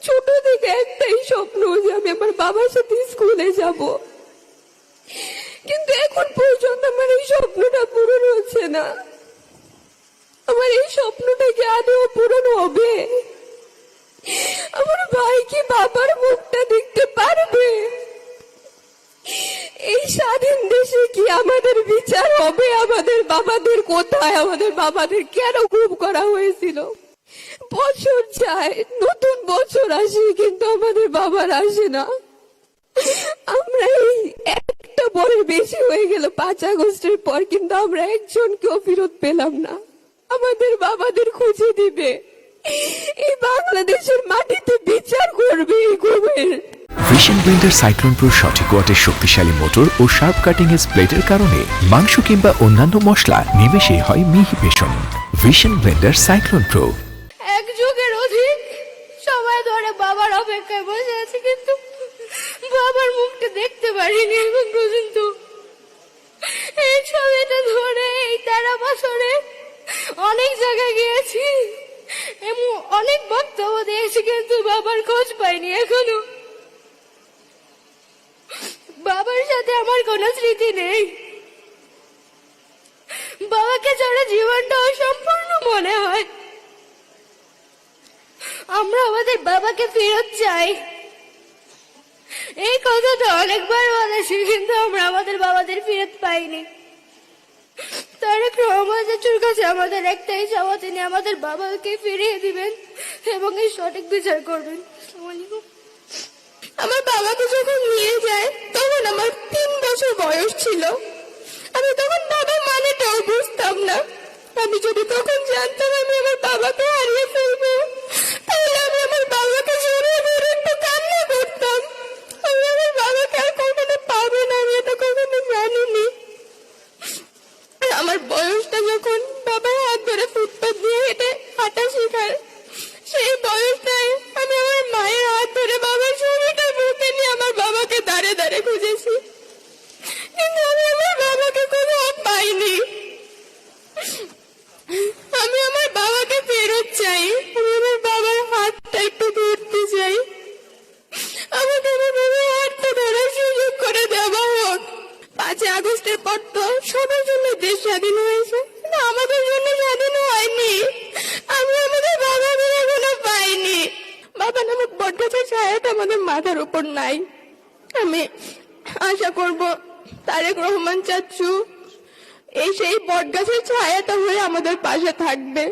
ছোট থেকে একটাই স্বপ্ন যে আমি আমার বাবার সাথে স্কুলে যাব, কিন্তু এখন পর্যন্ত আমার এই স্বপ্নটা পূরণ হচ্ছে না। আমার এই স্বপ্নটা কি আদৌ পূরণ হবে? আমার ভাই কি বাবার মুখটা দেখতে পারবে? এই স্বাধীন দেশে কি আমাদের বিচার হবে? আমাদের বাবাদের কোথায়? আমাদের বাবাদের কেন গুম করা হয়েছিল? বছর যায়, নতুন বছর আসে, কিন্তু আমাদের বাবার আসে না। আমরা এই একটা বছর বেশি হয়ে গেল 5 আগস্টের পর, কিন্তু আমরা একজনকেও ফেরত পেলাম না। আমাদের বাবাদের খুঁজে দিবে, এই বাংলাদেশের মাটিতে বিচার করবে এই গুমের। ভিশন ব্লেন্ডার সাইক্লোন প্রো সঠিক ওয়াটের শক্তিশালী মোটর ও শার্প কাটিং এজ প্লেটের কারণে মাংস কিংবা অন্যান্য মশলা নিমেষেই হয় মিহি passion. Vision Blender cyclone pro. এক যুগের অধিক সময় ধরে বাবার অপেক্ষায় বসে আছি, কিন্তু বাবার মুখটা দেখতে পারিনি এখন পর্যন্ত। এই ছবিটা ধরে এই 13 বছরে অনেক জায়গায় গিয়েছি, অনেক বক্তব্য দিয়েছি, কিন্তু বাবার খোঁজ পাইনি এখনো। বাবার সাথে আমার কোনো স্মৃতি নেই। বাবাকে ছাড়া জীবনটা অসম্পূর্ণ মনে হয়। আমরা আমাদের বাবাকে ফেরত চাই। এই কথাটা অনেকবার বলেছি, কিন্তু আমরা আমাদের বাবাদের ফেরত পাইনি। তারেক রহমান চাচুর কাছে আমাদের একটাই চাওয়া, তিনি আমাদের বাবাকে ফিরিয়ে দিবেন এবং এই সঠিক বিচার করবেন। আসসালামু আলাইকুম। আমার বাবাকে যখন নিয়ে যায় তখন আমার 3 বছর বয়স ছিল। আমি তখন বাবা মানেটাও বুঝতাম না। আমি যদি তখন জানতাম আমি আমার বাবাকে হারিয়ে ফেলবো, তাহলে আমি আমার বাবাকে জড়িয়ে ধরে একটু কান্না করতাম। আমি আমার বাবাকে আর কখনো পাবো না, আমি এটা কখনো জানিনি। আমার বয়সটা যখন বাবার হাত ধরে ফুটপাত দিয়ে হেঁটে হাঁটা শেখার, সেই বয়সটায় আমি আমার মায়ের হাত ধরে বাবার শরীরটা বুকে নিয়ে আমার বাবাকে দাঁড়ে দাঁড়ে খুঁজেছি, কিন্তু আমি আমার বাবাকে কোথাও পাইনি। আমি আমার বাবাকে ফেরত চাই। আমি আমার বাবার হাতটা একটু ধরতে চাই। আমাকে আমার বাবার হাতটা ধরার সুযোগ করে দেওয়া হোক। 5 আগস্টের পর তো সবার জন্য দেশ স্বাধীন হয়েছে, কিন্তু আমাদের জন্য স্বাধীন হয়নি। আমি আমাদের বাবাদের এখনো পাইনি। বাবা নামক বটগাছের ছায়াটা আমাদের মাথার উপর নাই। আমি আশা করব তারেক রহমান চাচু এই সেই বটগাছের ছায়াটা হয়ে আমাদের পাশে থাকবে।